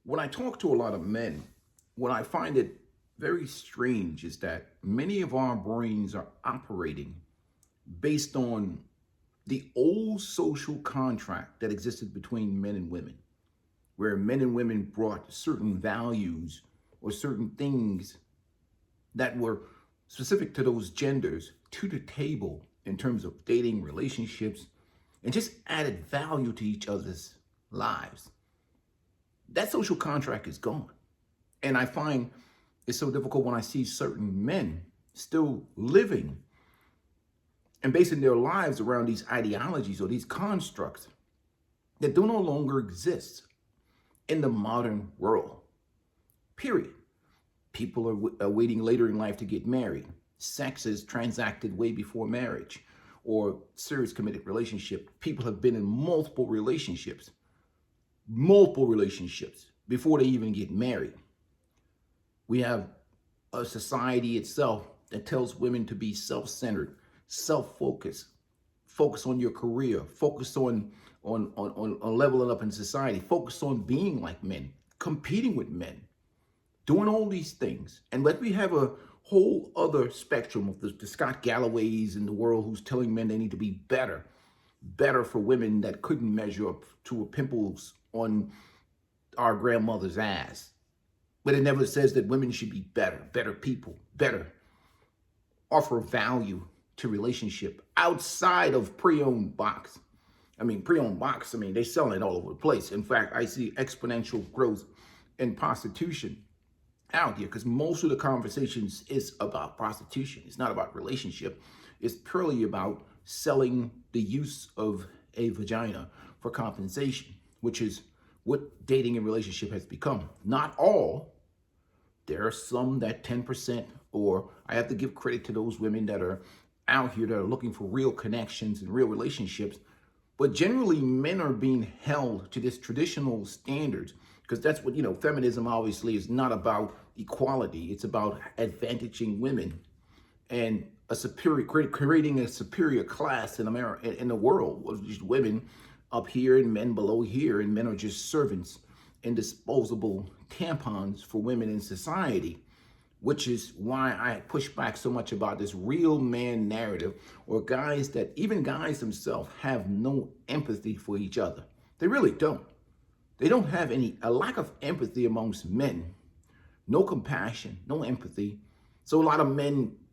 When I talk to a lot of men, what I find it very strange is that many of our brains are operating based on the old social contract that existed between men and women, where men and women brought certain values or certain things that were specific to those genders to the table in terms of dating, relationships, and just added value to each other's lives. That social contract is gone. And I find it's so difficult when I see certain men still living and basing their lives around these ideologies or these constructs that do no longer exist in the modern world. Period. People are waiting later in life to get married. Sex is transacted way before marriage or serious committed relationship. People have been in multiple relationships before they even get married. We have a society itself that tells women to be self-centered, self-focused, focus on your career, focus on leveling up in society, focus on being like men, competing with men, doing all these things. And let me have a whole other spectrum of the Scott Galloways in the world who's telling men they need to be better for women that couldn't measure up to pimples on our grandmother's ass. But it never says that women should be better people, offer value to relationship outside of pre-owned box. They sell it all over the place. In fact, I see exponential growth in prostitution out here because most of the conversations is about prostitution. It's not about relationship. It's purely about selling the use of a vagina for compensation, which is what dating and relationship has become. Not all. There are some that 10%, or I have to give credit to those women that are out here that are looking for real connections and real relationships. But generally, men are being held to this traditional standards because that's what, feminism obviously is not about equality. It's about advantaging women and creating a superior class in America, in the world, of just women up here and men below here, and men are just servants and disposable tampons for women in society, which is why I push back so much about this real man narrative, or even guys themselves have no empathy for each other. They really don't. They don't have a lack of empathy amongst men, no compassion, no empathy. So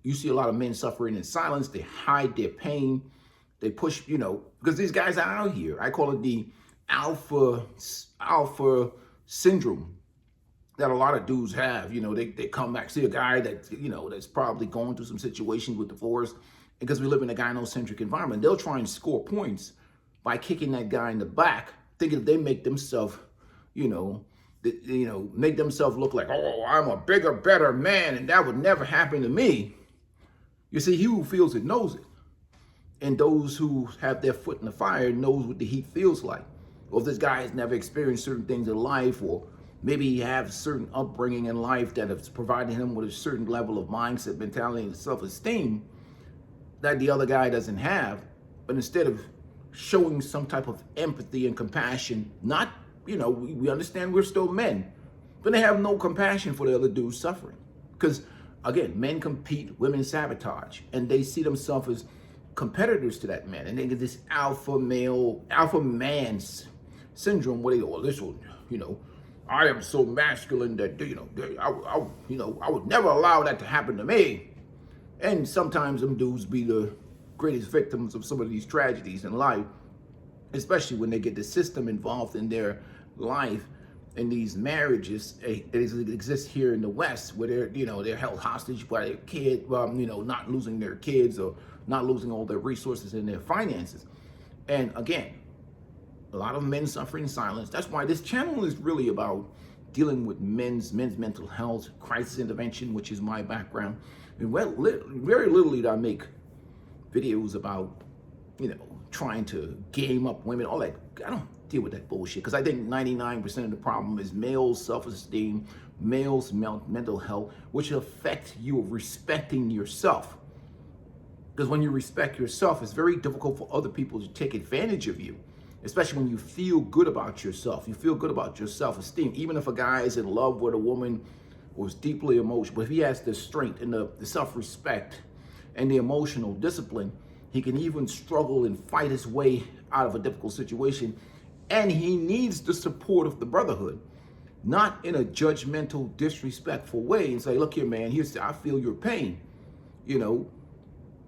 you see a lot of men suffering in silence. They hide their pain. They push, because these guys are out here. I call it the alpha syndrome that a lot of dudes have. They come back, see a guy that's probably going through some situations with divorce, because we live in a gynocentric environment. They'll try and score points by kicking that guy in the back, thinking that they make themselves, make themselves look like, oh, I'm a bigger, better man, and that would never happen to me. You see, he who feels it knows it. And those who have their foot in the fire knows what the heat feels like. Or if this guy has never experienced certain things in life, or maybe he has certain upbringing in life that has provided him with a certain level of mindset, mentality, and self-esteem that the other guy doesn't have. But instead of showing some type of empathy and compassion, we understand we're still men, but they have no compassion for the other dude suffering. Because again, men compete, women sabotage, and they see themselves as competitors to that man, and they get this alpha man syndrome where they go, well, this will, I am so masculine that I would never allow that to happen to me. And sometimes them dudes be the greatest victims of some of these tragedies in life, especially when they get the system involved in their life. In these marriages that exist here in the West, where they're held hostage by their kid, not losing their kids or not losing all their resources and their finances. And again, a lot of men suffer in silence. That's why this channel is really about dealing with men's mental health, crisis intervention, which is my background. And very little do I make videos about, trying to game up women, all that. I don't deal with that bullshit, because I think 99% of the problem is males' self-esteem, males' mental health, which affect you respecting yourself. Because when you respect yourself, it's very difficult for other people to take advantage of you. especially when you feel good about yourself. You feel good about your self-esteem. Even if a guy is in love with a woman or is deeply emotional, but if he has the strength and the self-respect and the emotional discipline, he can even struggle and fight his way out of a difficult situation. And he needs the support of the brotherhood, not in a judgmental, disrespectful way and say, look here, man, I feel your pain. You know,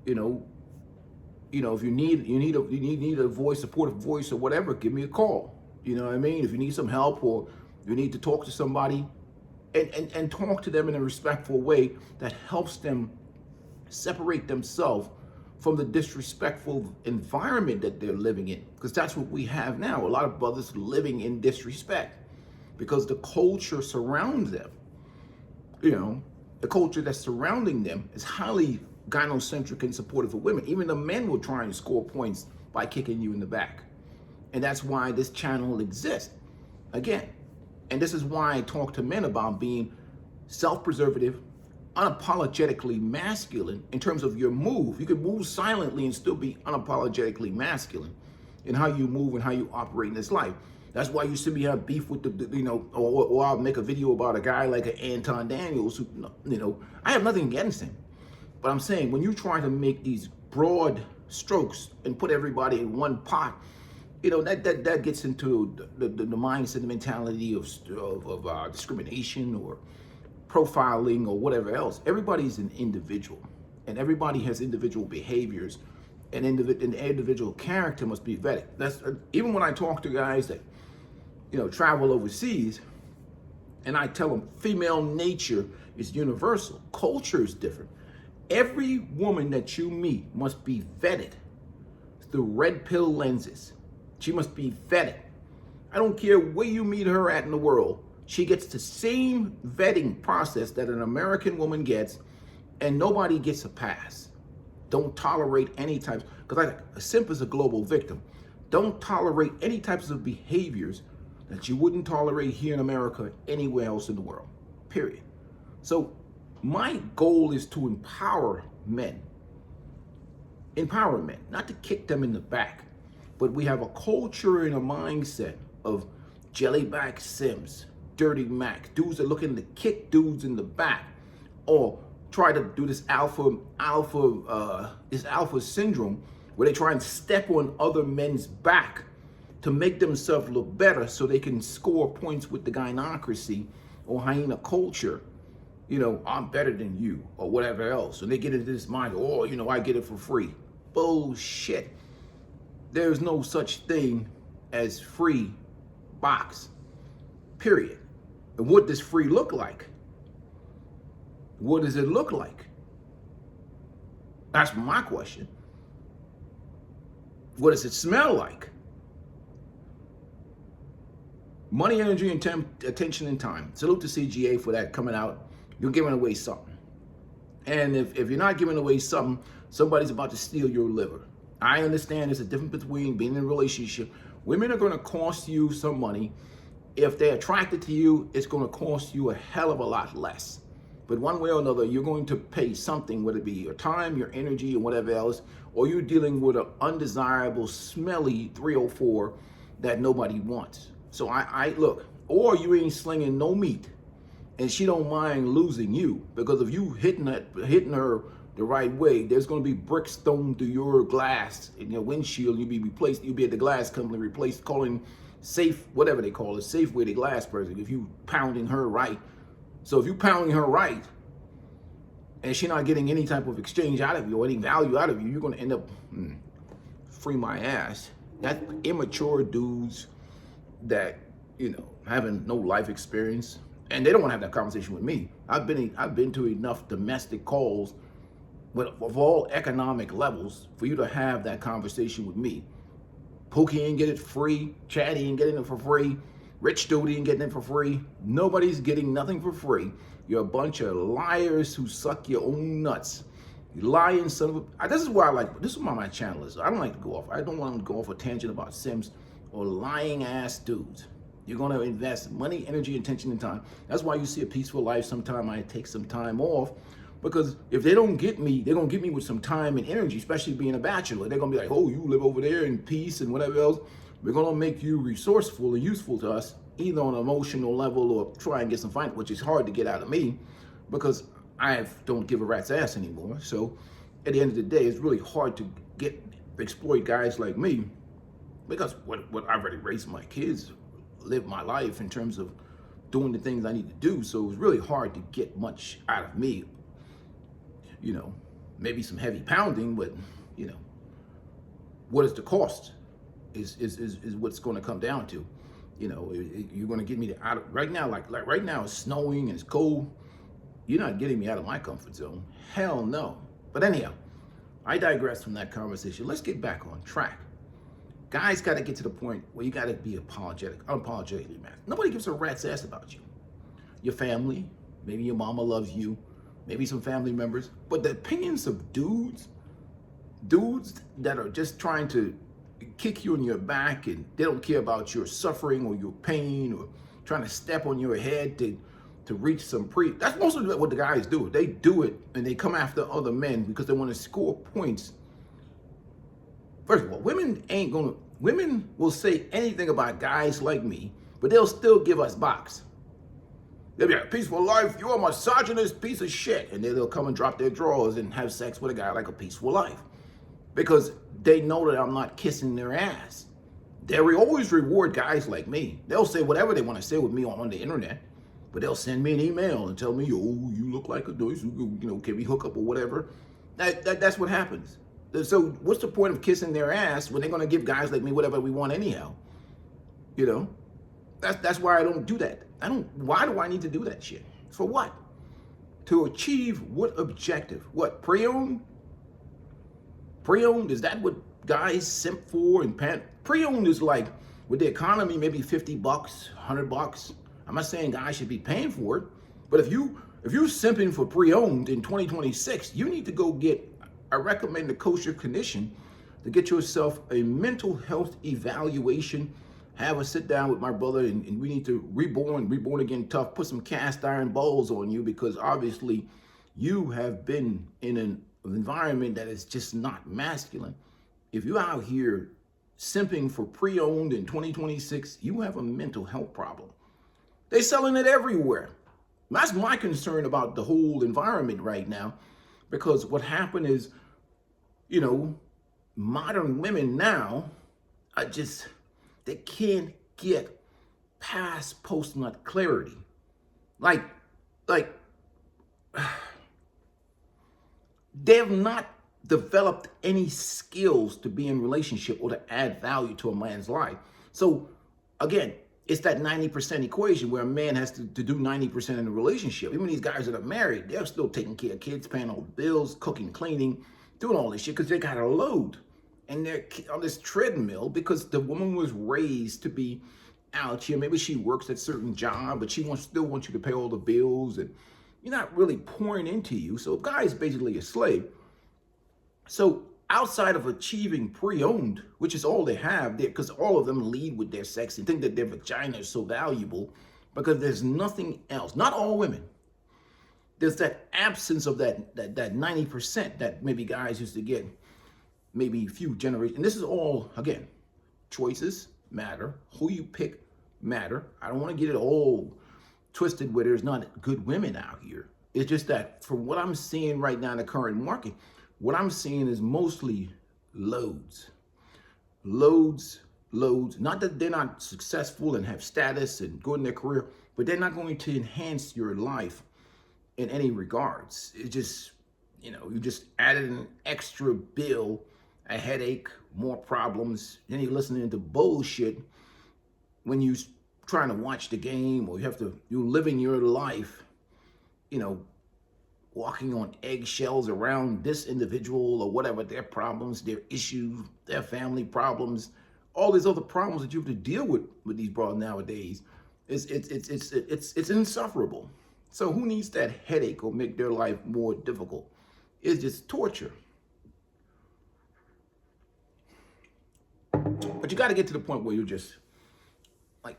if you need a voice, supportive voice or whatever, give me a call. You know what I mean? If you need some help or you need to talk to somebody, and talk to them in a respectful way that helps them separate themselves from the disrespectful environment that they're living in. Because that's what we have now. A lot of brothers living in disrespect because the culture surrounds them. The culture that's surrounding them is highly gynocentric and supportive of women. Even the men will try and score points by kicking you in the back. And that's why this channel exists. Again, and this is why I talk to men about being self-preservative, unapologetically masculine in terms of your move. You can move silently and still be unapologetically masculine in how you move and how you operate in this life. That's why you see me have beef with or I'll make a video about a guy like an Anton Daniels who, I have nothing against him. But I'm saying when you try to make these broad strokes and put everybody in one pot, that gets into the mindset, the mentality of discrimination or profiling or whatever else. Everybody's an individual, and everybody has individual behaviors, and individual character must be vetted. That's even when I talk to guys that travel overseas, and I tell them female nature is universal. Culture is different. Every woman that you meet must be vetted through red pill lenses. She must be vetted. I don't care where you meet her at in the world. She gets the same vetting process that an American woman gets, and nobody gets a pass. Don't tolerate any types, because a simp is a global victim. Don't tolerate any types of behaviors that you wouldn't tolerate here in America anywhere else in the world, period. So my goal is to empower men, not to kick them in the back. But we have a culture and a mindset of jellyback simps, dirty Mac, dudes that looking to kick dudes in the back, or try to do this alpha syndrome where they try and step on other men's back to make themselves look better so they can score points with the gynocracy or hyena culture. I'm better than you or whatever else. And they get into this mind, I get it for free. Bullshit. There's no such thing as free box, period. And what does free look like? What does it look like? That's my question. What does it smell like? Money, energy, and attention and time. Salute to CGA for that coming out. You're giving away something. And if you're not giving away something, somebody's about to steal your liver. I understand there's a difference between being in a relationship. Women are going to cost you some money. If they're attracted to you, it's going to cost you a hell of a lot less. But one way or another, you're going to pay something, whether it be your time, your energy, and whatever else, or you're dealing with an undesirable, smelly 304 that nobody wants. So I look, or you ain't slinging no meat, and she don't mind losing you, because if you hitting her the right way, there's going to be bricks thrown through your glass in your windshield. You'll be at the glass company replaced, calling safe, whatever they call it, safe way the glass person, if you pounding her right. So if you pounding her right and she's not getting any type of exchange out of you or any value out of you, you're going to end up free my ass. That immature dudes that having no life experience, and they don't want to have that conversation with me. I've been to enough domestic calls of all economic levels for you to have that conversation with me. Pookie ain't get it free. Chatty ain't getting it for free. Rich dude ain't getting it for free. Nobody's getting nothing for free. You're a bunch of liars who suck your own nuts. You lying son of a... This is why this is why my channel is. I don't like to go off. I don't want to go off a tangent about Sims or lying ass dudes. You're going to invest money, energy, attention, and time. That's why you see a peaceful life. Sometime I take some time off, because if they don't get me, they're going to get me with some time and energy, especially being a bachelor. They're going to be like, oh, you live over there in peace and whatever else. We're going to make you resourceful and useful to us, either on an emotional level or try and get some finance, which is hard to get out of me because I don't give a rat's ass anymore. So at the end of the day, it's really hard to exploit guys like me because what I've already raised my kids, live my life in terms of doing the things I need to do. So it's really hard to get much out of me. You know, maybe some heavy pounding, but you know, what is the cost is what's going to come down to. You know, you're going to get me out of right now, like right now it's snowing and it's cold. You're not getting me out of my comfort zone. Hell no. But anyhow, I digress from that conversation. Let's get back on track. Guys got to get to the point where you got to be unapologetically man. Nobody gives a rat's ass about you. Your family, maybe your mama loves you, maybe some family members, but the opinions of dudes that are just trying to kick you in your back and they don't care about your suffering or your pain or trying to step on your head to reach some that's mostly what the guys do. They do it and they come after other men because they want to score points. First of all, women will say anything about guys like me, but they'll still give us box. They'll be like, peaceful life, you're a misogynist piece of shit. And then they'll come and drop their drawers and have sex with a guy like a peaceful life. Because they know that I'm not kissing their ass. They always reward guys like me. They'll say whatever they want to say with me on the internet, but they'll send me an email and tell me, oh, you look like a deuce, you know, can we hook up or whatever? That's what happens. So what's the point of kissing their ass when they're going to give guys like me whatever we want anyhow? You know, that's why I don't do that. Why do I need to do that shit? For what? To achieve what objective? What, pre-owned? Pre-owned, is that what guys simp for and pant? Pre-owned is like, with the economy, maybe $50, $100. I'm not saying guys should be paying for it, but if you're simping for pre-owned in 2026, you need to go I recommend a kosher clinician to get yourself a mental health evaluation, have a sit down with my brother, and we need to reborn again tough, put some cast iron balls on you because obviously you have been in an environment that is just not masculine. If you're out here simping for pre-owned in 2026, you have a mental health problem. They're selling it everywhere. That's my concern about the whole environment right now, because what happened is, you know, modern women now are they can't get past post-nut clarity. Like, they have not developed any skills to be in relationship or to add value to a man's life. So again, it's that 90% equation where a man has to do 90% in a relationship. Even these guys that are married, they're still taking care of kids, paying all the bills, cooking, cleaning, doing all this shit because they got a load. And they're on this treadmill because the woman was raised to be out here. Maybe she works at a certain job, but she still wants you to pay all the bills and you're not really pouring into you. So a guy is basically a slave. So outside of achieving pre-owned, which is all they have there, because all of them lead with their sex and think that their vagina is so valuable because there's nothing else. Not all women. There's that absence of that 90% that maybe guys used to get maybe a few generations. And this is all, again, choices matter. Who you pick matter. I don't want to get it all twisted where there's not good women out here. It's just that from what I'm seeing right now in the current market, what I'm seeing is mostly loads. Not that they're not successful and have status and good in their career, but they're not going to enhance your life in any regards. It just, you know, you just added an extra bill, a headache, more problems. Then you're listening to bullshit when you're trying to watch the game, or you're living your life, you know, walking on eggshells around this individual or whatever, their problems, their issues, their family problems, all these other problems that you have to deal with these broads nowadays. It's insufferable. So who needs that headache or make their life more difficult? It's just torture. But you got to get to the point where you're just like,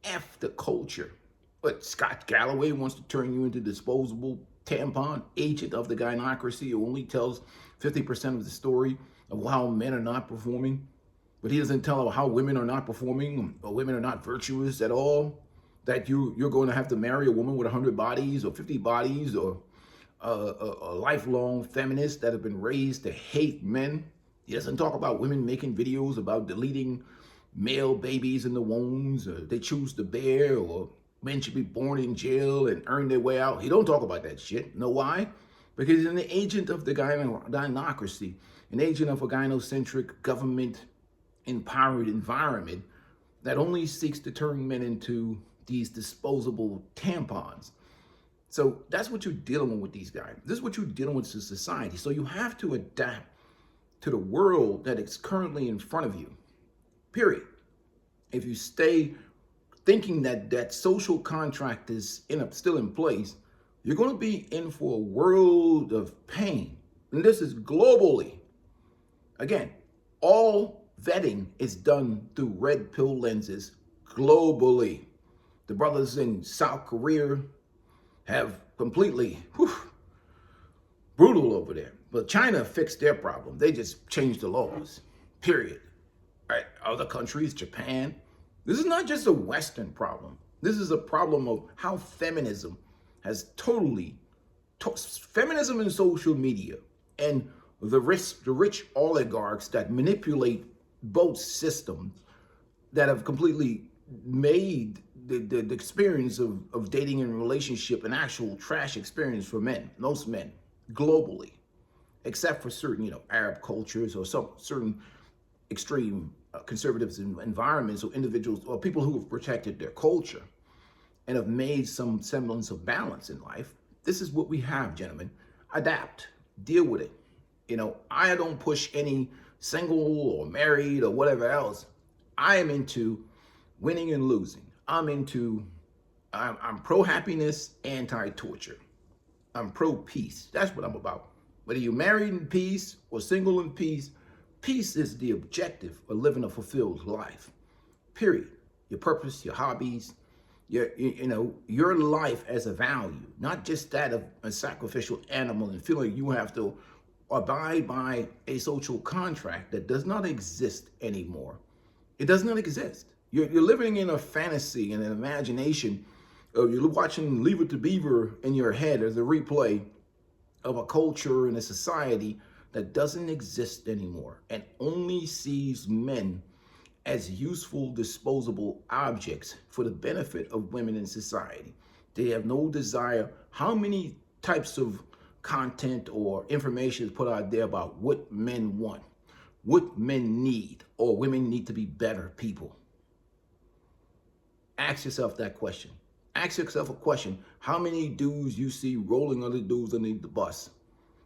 F the culture. But Scott Galloway wants to turn you into disposable tampon agent of the gynocracy, who only tells 50% of the story of how men are not performing. But he doesn't tell how women are not performing or women are not virtuous at all. That you're going to have to marry a woman with 100 bodies or 50 bodies, or a lifelong feminist that have been raised to hate men. He doesn't talk about women making videos about deleting male babies in the wombs, or they choose to bear, or men should be born in jail and earn their way out. He don't talk about that shit. Know why? Because he's an agent of the gynocracy, an agent of a gynocentric government empowered environment that only seeks to turn men into these disposable tampons. So that's what you're dealing with these guys. This is what you're dealing with as society. So you have to adapt to the world that is currently in front of you, period. If you stay thinking that that social contract is still in place, you're going to be in for a world of pain. And this is globally. Again, all vetting is done through red pill lenses globally. The brothers in South Korea have completely brutal over there. But China fixed their problem. They just changed the laws, period. Right? Other countries, Japan, this is not just a Western problem. This is a problem of how feminism has feminism in social media and the rich oligarchs that manipulate both systems that have completely made the experience of dating and relationship an actual trash experience for men, most men, globally, except for certain, Arab cultures or some certain extreme conservatives in environments or individuals or people who have protected their culture and have made some semblance of balance in life. This is what we have, gentlemen. Adapt, deal with it. I don't push any single or married or whatever else. I am into winning and losing. I'm pro happiness, anti torture. I'm pro peace. That's what I'm about. Whether you're married in peace or single in peace, peace is the objective of living a fulfilled life. Period. Your purpose, your hobbies, your life as a value, not just that of a sacrificial animal and feeling you have to abide by a social contract that does not exist anymore. It does not exist. You're living in a fantasy and an imagination. You're watching Leave It to Beaver in your head as a replay of a culture and a society that doesn't exist anymore and only sees men as useful, disposable objects for the benefit of women in society. They have no desire. How many types of content or information is put out there about what men want, what men need, or women need to be better people? Ask yourself that question. Ask yourself a question. How many dudes you see rolling other dudes underneath the bus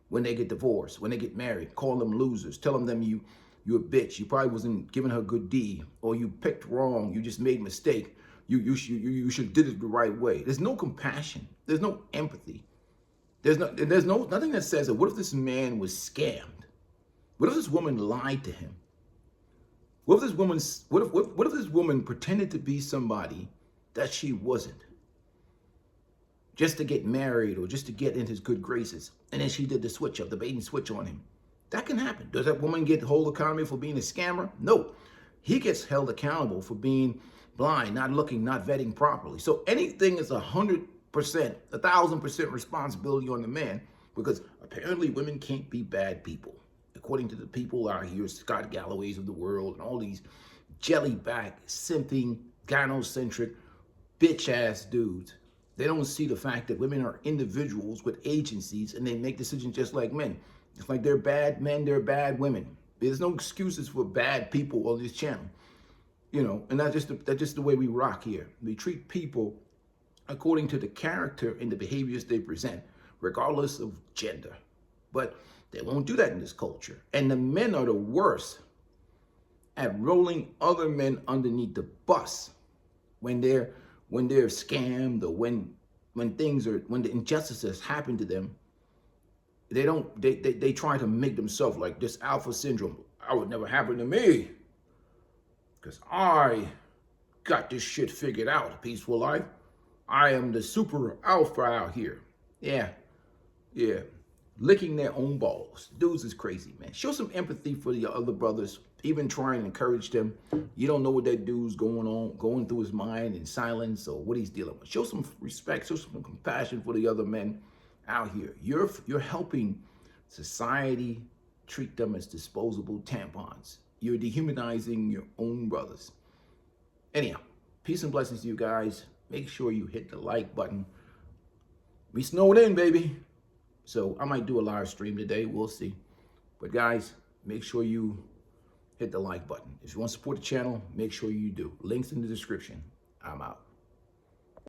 when they get divorced, when they get married, call them losers, telling them you a bitch, you probably wasn't giving her a good D, or you picked wrong, you just made a mistake, you should did it the right way. There's no compassion. There's no empathy. There's nothing that says that what if this man was scammed? What if this woman lied to him? What if this woman pretended to be somebody that she wasn't, just to get married or just to get in his good graces, and then she did the switch up, the bait and switch on him? That can happen. Does that woman get hold accountable for being a scammer? No. He gets held accountable for being blind, not looking, not vetting properly. So anything is 100%, 1,000% responsibility on the man, because apparently women can't be bad people. According to the people out here, Scott Galloways of the world and all these jellyback, simping, gynocentric, bitch-ass dudes, they don't see the fact that women are individuals with agencies and they make decisions just like men. It's like they're bad men, they're bad women. There's no excuses for bad people on this channel. And that's just the way we rock here. We treat people according to the character and the behaviors they present, regardless of gender. But they won't do that in this culture. And the men are the worst at rolling other men underneath the bus when they're scammed, or when the injustices happen to them. They try to make themselves like this alpha syndrome. I would never happen to me because I got this shit figured out. A peaceful life. I am the super alpha out here. Yeah. Licking their own balls. Dudes is crazy, man. Show some empathy for the other brothers. even trying to encourage them. You don't know what that dude's going through his mind in silence, or what he's dealing with. Show some respect, show some compassion for the other men out here. You're helping society treat them as disposable tampons. You're dehumanizing your own brothers. Anyhow, peace and blessings to you guys. Make sure you hit the like button. We snowed in, baby. So I might do a live stream today. We'll see. But guys, make sure you hit the like button. If you want to support the channel, make sure you do. Links in the description. I'm out.